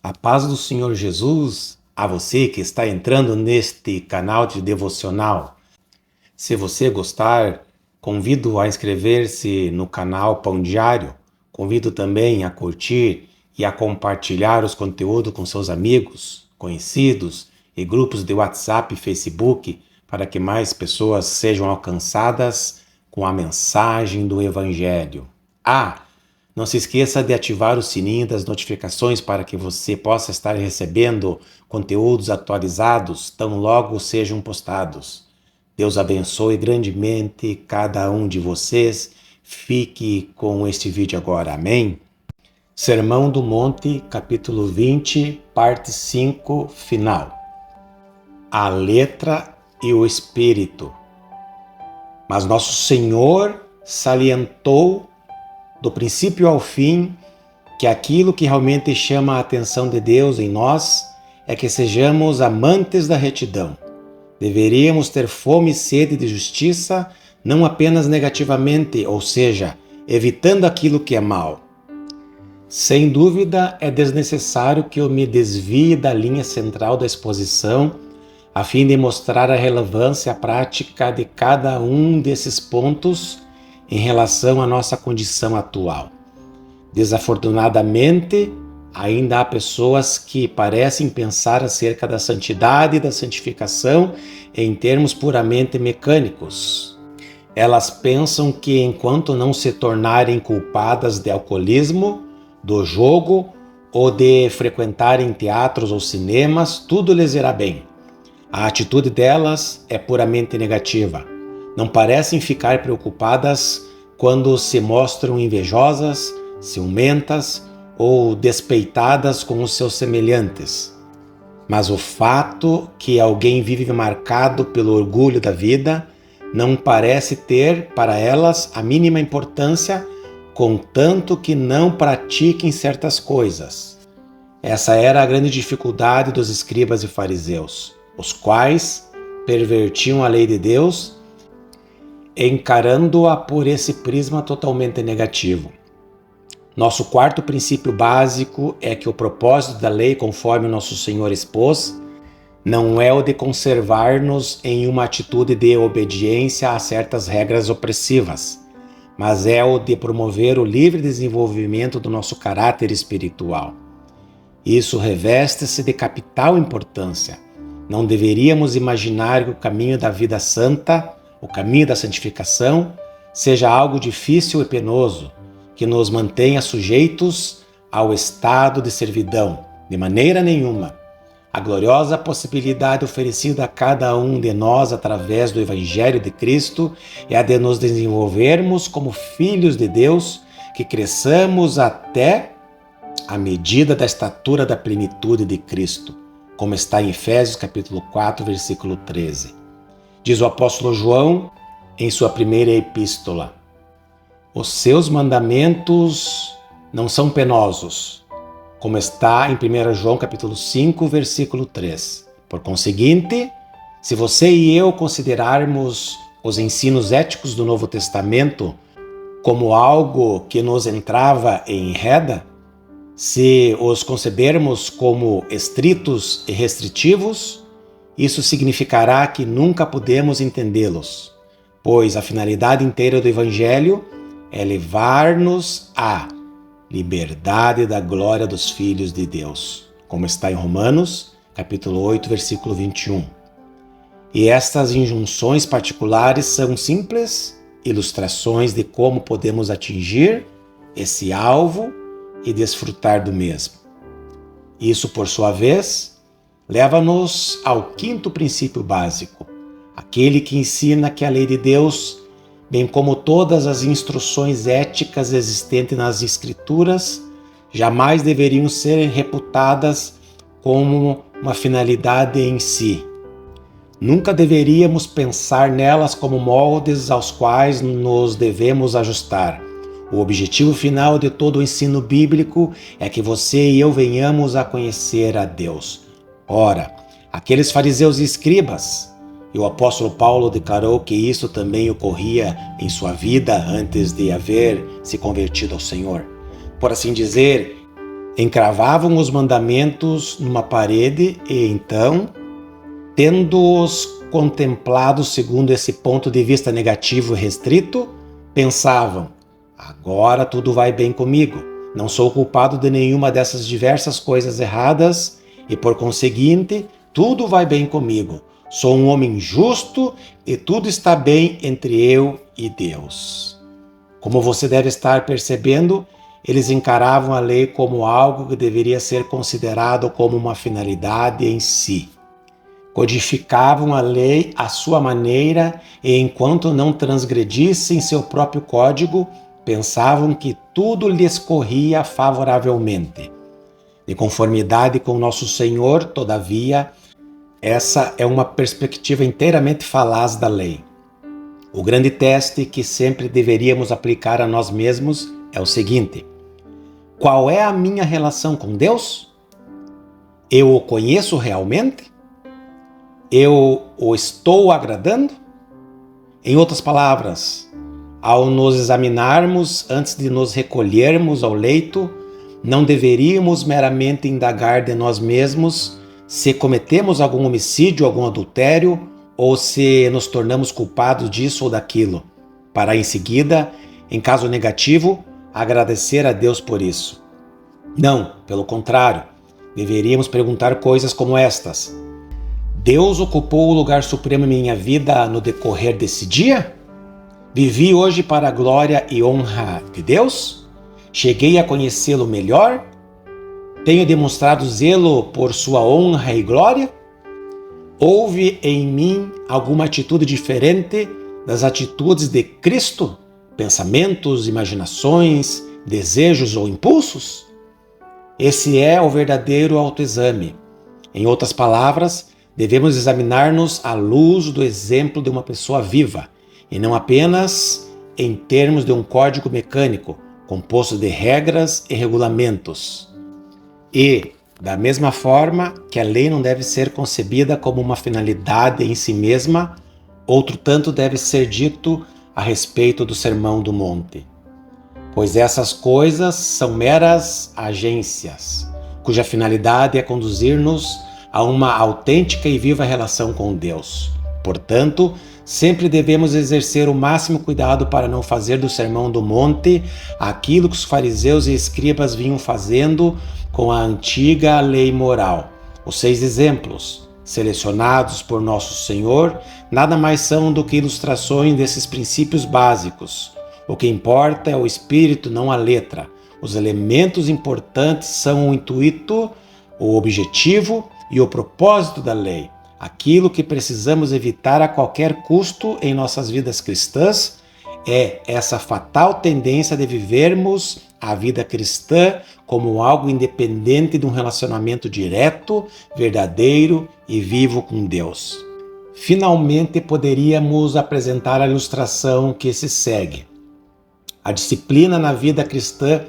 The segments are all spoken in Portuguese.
A paz do Senhor Jesus a você que está entrando neste canal de devocional. Se você gostar, convido a inscrever-se no canal Pão Diário. Convido também a curtir e a compartilhar os conteúdos com seus amigos, conhecidos e grupos de WhatsApp e Facebook para que mais pessoas sejam alcançadas com a mensagem do Evangelho. Não se esqueça de ativar o sininho das notificações para que você possa estar recebendo conteúdos atualizados tão logo sejam postados. Deus abençoe grandemente cada um de vocês. Fique com este vídeo agora. Amém? Sermão do Monte, capítulo 20, parte 5, final. A letra e o espírito. Mas nosso Senhor salientou do princípio ao fim, que aquilo que realmente chama a atenção de Deus em nós é que sejamos amantes da retidão. Deveríamos ter fome e sede de justiça, não apenas negativamente, ou seja, evitando aquilo que é mal. Sem dúvida, é desnecessário que eu me desvie da linha central da exposição, a fim de mostrar a relevância prática de cada um desses pontos em relação à nossa condição atual. Desafortunadamente, ainda há pessoas que parecem pensar acerca da santidade e da santificação em termos puramente mecânicos. Elas pensam que enquanto não se tornarem culpadas de alcoolismo, do jogo ou de frequentarem teatros ou cinemas, tudo lhes irá bem. A atitude delas é puramente negativa. Não parecem ficar preocupadas quando se mostram invejosas, ciumentas ou despeitadas com os seus semelhantes. Mas o fato que alguém vive marcado pelo orgulho da vida não parece ter para elas a mínima importância, contanto que não pratiquem certas coisas. Essa era a grande dificuldade dos escribas e fariseus, os quais pervertiam a lei de Deus, encarando-a por esse prisma totalmente negativo. Nosso quarto princípio básico é que o propósito da lei, conforme o nosso Senhor expôs, não é o de conservar-nos em uma atitude de obediência a certas regras opressivas, mas é o de promover o livre desenvolvimento do nosso caráter espiritual. Isso reveste-se de capital importância. Não deveríamos imaginar que o caminho da vida santa, o caminho da santificação, seja algo difícil e penoso, que nos mantenha sujeitos ao estado de servidão. De maneira nenhuma. A gloriosa possibilidade oferecida a cada um de nós através do Evangelho de Cristo é a de nos desenvolvermos como filhos de Deus, que cresçamos até a medida da estatura da plenitude de Cristo, como está em Efésios capítulo 4, versículo 13. Diz o apóstolo João em sua primeira epístola: os seus mandamentos não são penosos, como está em 1 João capítulo 5, versículo 3. Por conseguinte, se você e eu considerarmos os ensinos éticos do Novo Testamento como algo que nos entrava e enreda, se os concebermos como estritos e restritivos, isso significará que nunca podemos entendê-los, pois a finalidade inteira do Evangelho é levar-nos à liberdade da glória dos filhos de Deus, como está em Romanos, capítulo 8, versículo 21. E estas injunções particulares são simples ilustrações de como podemos atingir esse alvo e desfrutar do mesmo. Isso, por sua vez, leva-nos ao quinto princípio básico, aquele que ensina que a lei de Deus, bem como todas as instruções éticas existentes nas Escrituras, jamais deveriam ser reputadas como uma finalidade em si. Nunca deveríamos pensar nelas como moldes aos quais nos devemos ajustar. O objetivo final de todo o ensino bíblico é que você e eu venhamos a conhecer a Deus. Ora, aqueles fariseus e escribas, e o apóstolo Paulo declarou que isso também ocorria em sua vida antes de haver se convertido ao Senhor. Por assim dizer, encravavam os mandamentos numa parede e então, tendo-os contemplado segundo esse ponto de vista negativo e restrito, pensavam: agora tudo vai bem comigo, não sou culpado de nenhuma dessas diversas coisas erradas e, por conseguinte, tudo vai bem comigo. Sou um homem justo e tudo está bem entre eu e Deus. Como você deve estar percebendo, eles encaravam a lei como algo que deveria ser considerado como uma finalidade em si. Codificavam a lei à sua maneira e, enquanto não transgredissem seu próprio código, pensavam que tudo lhes corria favoravelmente. De conformidade com nosso Senhor, todavia, essa é uma perspectiva inteiramente falaz da lei. O grande teste que sempre deveríamos aplicar a nós mesmos é o seguinte: qual é a minha relação com Deus? Eu o conheço realmente? Eu o estou agradando? Em outras palavras, ao nos examinarmos antes de nos recolhermos ao leito, não deveríamos meramente indagar de nós mesmos se cometemos algum homicídio, algum adultério, ou se nos tornamos culpados disso ou daquilo, para em seguida, em caso negativo, agradecer a Deus por isso. Não, pelo contrário, deveríamos perguntar coisas como estas: Deus ocupou o lugar supremo em minha vida no decorrer desse dia? Vivi hoje para a glória e honra de Deus? Cheguei a conhecê-lo melhor? Tenho demonstrado zelo por sua honra e glória? Houve em mim alguma atitude diferente das atitudes de Cristo? Pensamentos, imaginações, desejos ou impulsos? Esse é o verdadeiro autoexame. Em outras palavras, devemos examinar-nos à luz do exemplo de uma pessoa viva, e não apenas em termos de um código mecânico, composto de regras e regulamentos. E, da mesma forma que a lei não deve ser concebida como uma finalidade em si mesma, outro tanto deve ser dito a respeito do Sermão do Monte. Pois essas coisas são meras agências, cuja finalidade é conduzir-nos a uma autêntica e viva relação com Deus. Portanto, sempre devemos exercer o máximo cuidado para não fazer do Sermão do Monte aquilo que os fariseus e escribas vinham fazendo com a antiga lei moral. Os 6 exemplos, selecionados por Nosso Senhor, nada mais são do que ilustrações desses princípios básicos. O que importa é o espírito, não a letra. Os elementos importantes são o intuito, o objetivo e o propósito da lei. Aquilo que precisamos evitar a qualquer custo em nossas vidas cristãs é essa fatal tendência de vivermos a vida cristã como algo independente de um relacionamento direto, verdadeiro e vivo com Deus. Finalmente, poderíamos apresentar a ilustração que se segue. A disciplina na vida cristã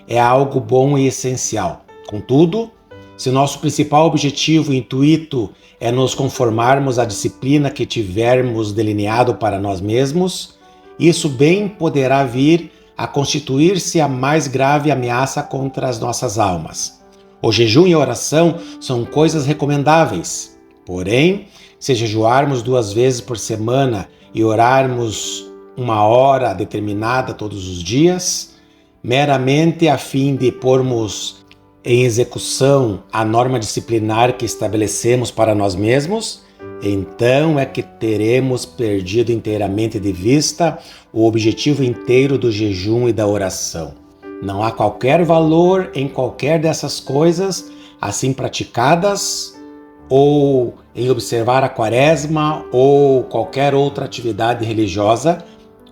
é algo bom e essencial. Contudo, se nosso principal objetivo e intuito é nos conformarmos à disciplina que tivermos delineado para nós mesmos, isso bem poderá vir a constituir-se a mais grave ameaça contra as nossas almas. O jejum e a oração são coisas recomendáveis. Porém, se jejuarmos 2 vezes por semana e orarmos 1 hora determinada todos os dias, meramente a fim de pormos em execução a norma disciplinar que estabelecemos para nós mesmos, então é que teremos perdido inteiramente de vista o objetivo inteiro do jejum e da oração. Não há qualquer valor em qualquer dessas coisas assim praticadas, ou em observar a quaresma ou qualquer outra atividade religiosa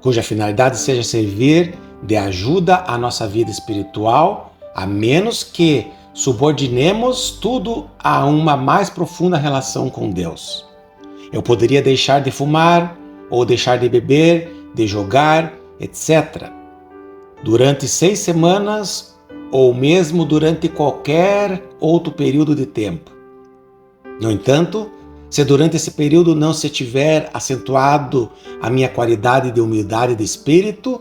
cuja finalidade seja servir de ajuda à nossa vida espiritual, a menos que subordinemos tudo a uma mais profunda relação com Deus. Eu poderia deixar de fumar, ou deixar de beber, de jogar, etc. durante 6 semanas, ou mesmo durante qualquer outro período de tempo. No entanto, se durante esse período não se tiver acentuado a minha qualidade de humildade de espírito,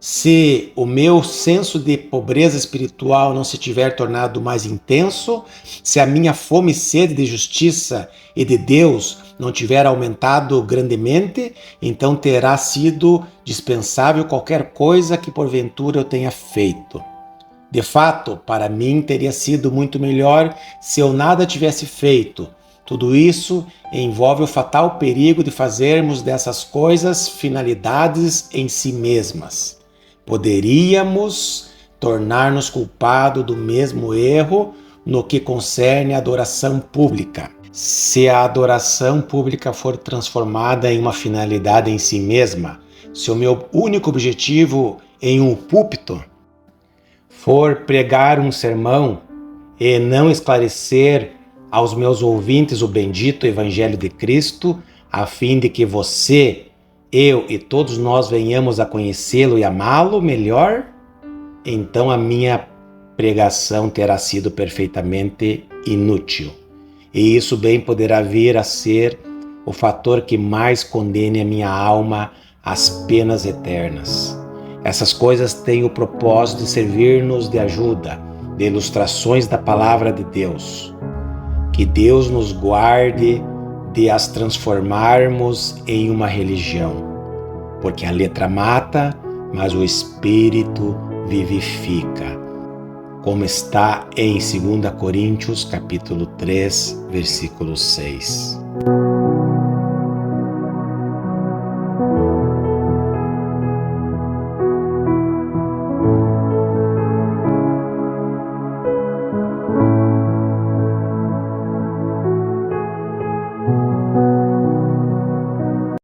se o meu senso de pobreza espiritual não se tiver tornado mais intenso, se a minha fome e sede de justiça e de Deus não tiver aumentado grandemente, então terá sido dispensável qualquer coisa que porventura eu tenha feito. De fato, para mim teria sido muito melhor se eu nada tivesse feito. Tudo isso envolve o fatal perigo de fazermos dessas coisas finalidades em si mesmas. Poderíamos tornar-nos culpados do mesmo erro no que concerne a adoração pública. Se a adoração pública for transformada em uma finalidade em si mesma, se o meu único objetivo em um púlpito for pregar um sermão e não esclarecer aos meus ouvintes o bendito Evangelho de Cristo, a fim de que você, eu e todos nós venhamos a conhecê-lo e amá-lo melhor, então a minha pregação terá sido perfeitamente inútil. E isso bem poderá vir a ser o fator que mais condene a minha alma às penas eternas. Essas coisas têm o propósito de servir-nos de ajuda, de ilustrações da palavra de Deus. Que Deus nos guarde de as transformarmos em uma religião, porque a letra mata, mas o Espírito vivifica, como está em 2 Coríntios capítulo 3, versículo 6.